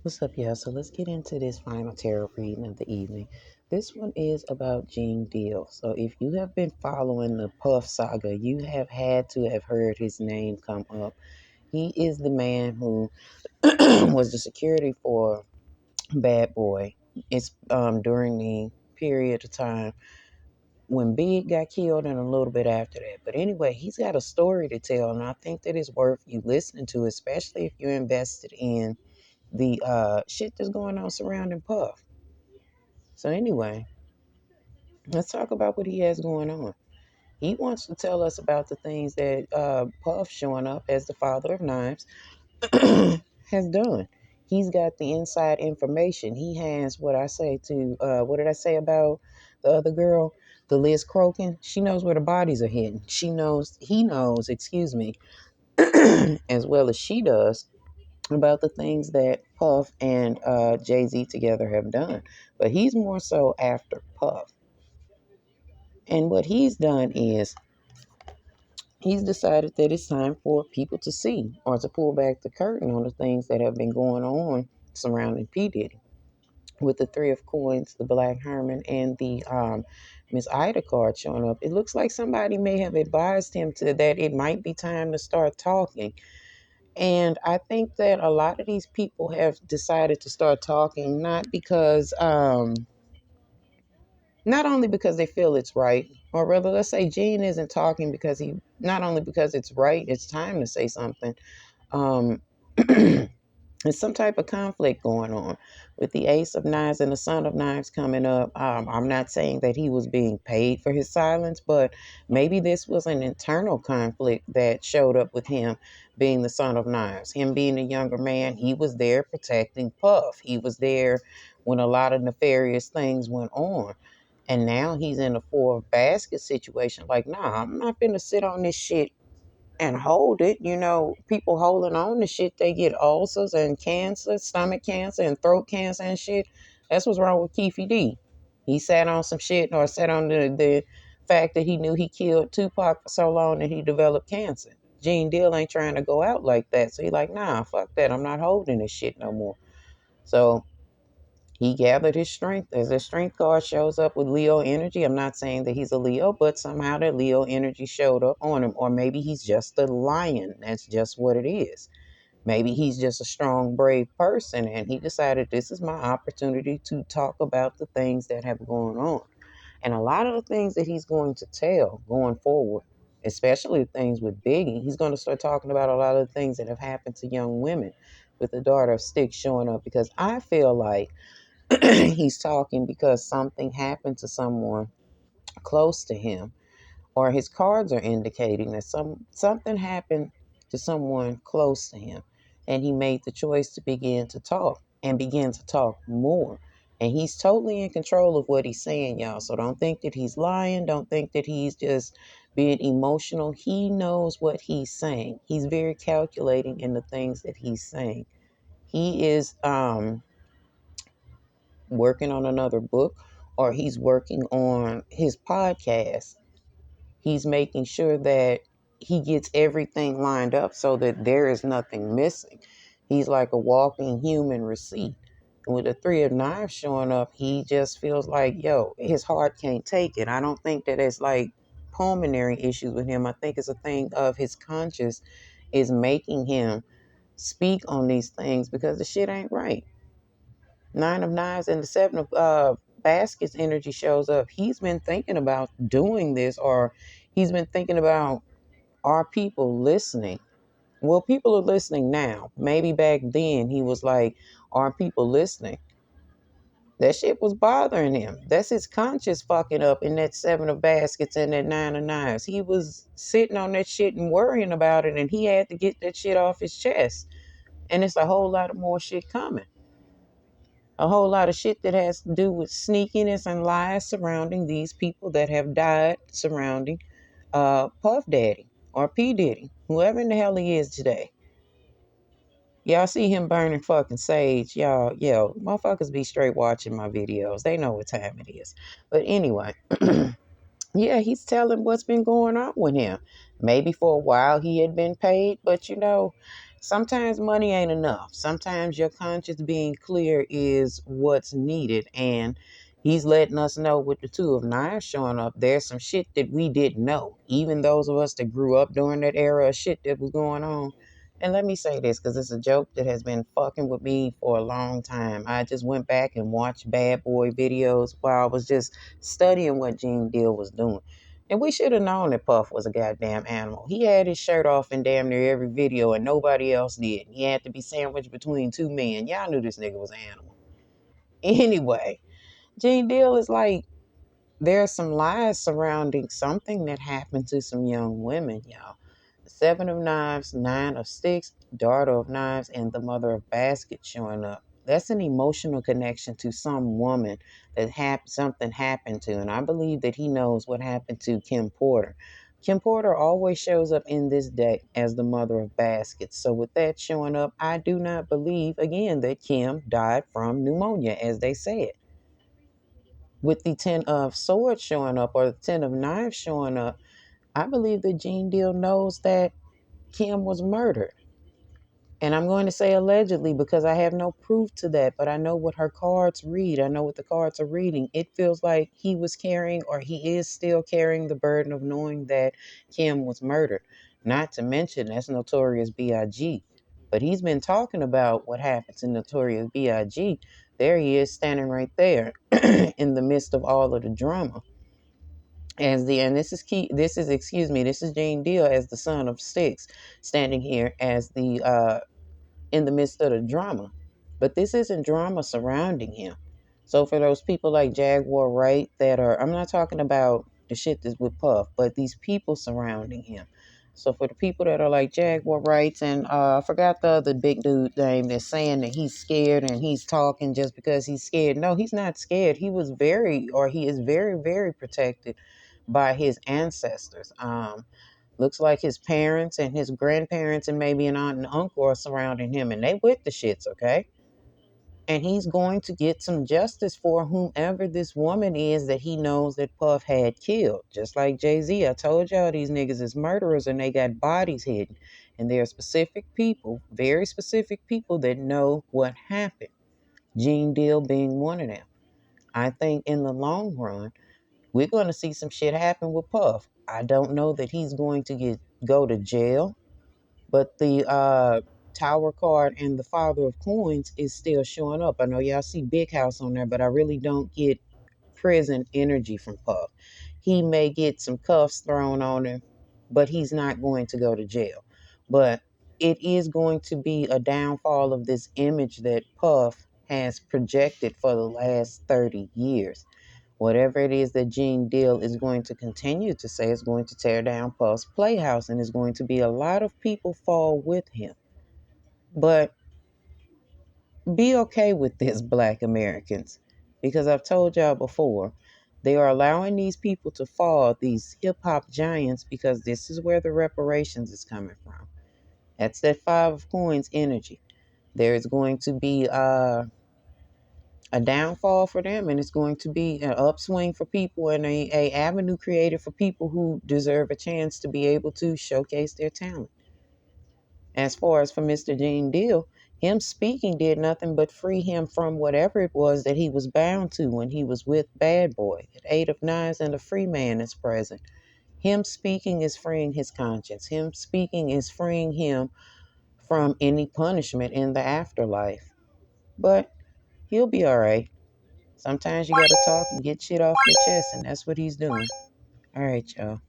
What's up, y'all? So let's get into this final tarot reading of the evening. This one is about Gene Deal. So if you have been following the Puff saga, you have had to have heard his name come up. He is the man who was the security for Bad Boy. It's during the period of time when Big got killed and a little bit after that. But anyway, he's got a story to tell, and I think that it's worth you listening to, especially if you're invested in the shit that's going on surrounding Puff. So anyway, let's talk about what he has going on. He wants to tell us about the things that Puff, showing up as the father of knives, has done. He's got the inside information. He has what did I say about the other girl, the Liz Crokin? She knows where the bodies are hidden. He knows, excuse me, as well as she does about the things that Puff and Jay-Z together have done. But he's more so after Puff. And what he's done is he's decided that it's time for people to see or to pull back the curtain on the things that have been going on surrounding P. Diddy. With the Three of Coins, the Black Herman, and the Miss Ida card showing up, it looks like somebody may have advised him that it might be time to start talking. And I think that a lot of these people have decided to start talking not only because they feel it's right, or rather, let's say Gene isn't talking not only because it's right, it's time to say something. Um, There's some type of conflict going on with the Ace of Knives and the Son of Knives coming up. I'm not saying that he was being paid for his silence, but maybe this was an internal conflict that showed up with him being the Son of Knives. Him being a younger man, he was there protecting Puff. He was there when a lot of nefarious things went on. And now he's in a four of baskets situation. Like, nah, I'm not going to sit on this shit and hold it. You know, people holding on to shit, they get ulcers and cancer, stomach cancer and throat cancer and shit. That's what's wrong with Keefe D. He sat on some shit or sat on the fact that he knew he killed Tupac for so long that he developed cancer. Gene Deal ain't trying to go out like that. So he like, nah, fuck that. I'm not holding this shit no more. So he gathered his strength. As a strength card shows up with Leo energy, I'm not saying that he's a Leo, but somehow that Leo energy showed up on him. Or maybe he's just a lion. That's just what it is. Maybe he's just a strong, brave person, and he decided this is my opportunity to talk about the things that have gone on. And a lot of the things that he's going to tell going forward, especially things with Biggie, he's going to start talking about a lot of the things that have happened to young women with the daughter of Styx showing up, because I feel like he's talking because something happened to someone close to him, or his cards are indicating that something happened to someone close to him, and he made the choice to begin to talk more. And he's totally in control of what he's saying, y'all. So don't think that he's lying. Don't think that he's just being emotional. He knows what he's saying. He's very calculating in the things that he's saying. He is working on another book, or he's working on his podcast. He's making sure that he gets everything lined up so that there is nothing missing. He's like a walking human receipt. And with the Three of Knives showing up, he just feels like, yo, his heart can't take it. I don't think that it's like pulmonary issues with him. I think it's a thing of his conscience is making him speak on these things because the shit ain't right. Nine of Knives and the Seven of Baskets energy shows up. He's been thinking about doing this, or he's been thinking about, are people listening? Well, people are listening now. Maybe back then he was like, are people listening? That shit was bothering him. That's his conscience fucking up in that Seven of Baskets and that Nine of Knives. He was sitting on that shit and worrying about it, and he had to get that shit off his chest. And it's a whole lot of more shit coming. A whole lot of shit that has to do with sneakiness and lies surrounding these people that have died surrounding Puff Daddy or P. Diddy, whoever in the hell he is today. Y'all see him burning fucking sage. Y'all, yo, motherfuckers be straight watching my videos. They know what time it is. But anyway, yeah, he's telling what's been going on with him. Maybe for a while he had been paid, but you know, Sometimes money ain't enough. Sometimes your conscience being clear is what's needed. And he's letting us know with the two of knives showing up, there's some shit that we didn't know. Even those of us that grew up during that era of shit that was going on. And let me say this because it's a joke that has been fucking with me for a long time. I just went back and watched bad boy videos while I was just studying what Gene Deal was doing. And we should have known that Puff was a goddamn animal. He had his shirt off in damn near every video, and nobody else did. He had to be sandwiched between two men. Y'all knew this nigga was an animal. Anyway, Gene Deal is like, there's some lies surrounding something that happened to some young women, y'all. The Seven of Knives, Nine of Sticks, Daughter of Knives, and the Mother of Baskets showing up. That's an emotional connection to some woman that something happened to. And I believe that he knows what happened to Kim Porter. Kim Porter always shows up in this deck as the Mother of Baskets. So with that showing up, I do not believe, again, that Kim died from pneumonia, as they said. With the Ten of Swords showing up or the Ten of Knives showing up, I believe that Gene Deal knows that Kim was murdered. And I'm going to say allegedly because I have no proof to that, but I know what her cards read. I know what the cards are reading. It feels like he was carrying, or he is still carrying, the burden of knowing that Kim was murdered. Not to mention, that's Notorious B.I.G. But he's been talking about what happened to Notorious B.I.G. There he is standing right there in the midst of all of the drama. And this is key, this is, excuse me, this is Gene Deal as the son of Sticks, standing here as the in the midst of the drama. But this isn't drama surrounding him. So for those people like Jaguar Wright that are, I'm not talking about the shit that's with Puff, but these people surrounding him. So for the people that are like Jaguar Wrights and I forgot the other big dude name that's saying that he's scared and he's talking just because he's scared. No, he's not scared. He is very, very protected by his ancestors. Looks like his parents and his grandparents and maybe an aunt and uncle are surrounding him, and they with the shits, okay? And he's going to get some justice for whomever this woman is that he knows that Puff had killed. Just like Jay-Z, I told y'all these niggas is murderers and they got bodies hidden. And there are specific people, very specific people that know what happened. Gene Deal being one of them. I think in the long run, we're going to see some shit happen with Puff. I don't know that he's going to go to jail, but the Tower card and the Father of Coins is still showing up. I know y'all see Big House on there, but I really don't get prison energy from Puff. He may get some cuffs thrown on him, but he's not going to go to jail. But it is going to be a downfall of this image that Puff has projected for the last 30 years. Whatever it is that Gene Deal is going to continue to say is going to tear down Puff's Playhouse, and is going to be a lot of people fall with him. But be okay with this, Black Americans, because I've told y'all before, they are allowing these people to fall, these hip hop giants, because this is where the reparations is coming from. That's that Five of Coins energy. There is going to be a downfall for them, and it's going to be an upswing for people, and a avenue created for people who deserve a chance to be able to showcase their talent. As far as for Mr. Gene Deal, him speaking did nothing but free him from whatever it was that he was bound to when he was with Bad Boy. At Eight of Nines and a free man is present. Him speaking is freeing his conscience. Him speaking is freeing him from any punishment in the afterlife. But he'll be all right. Sometimes you got to talk and get shit off your chest, and that's what he's doing. All right, y'all.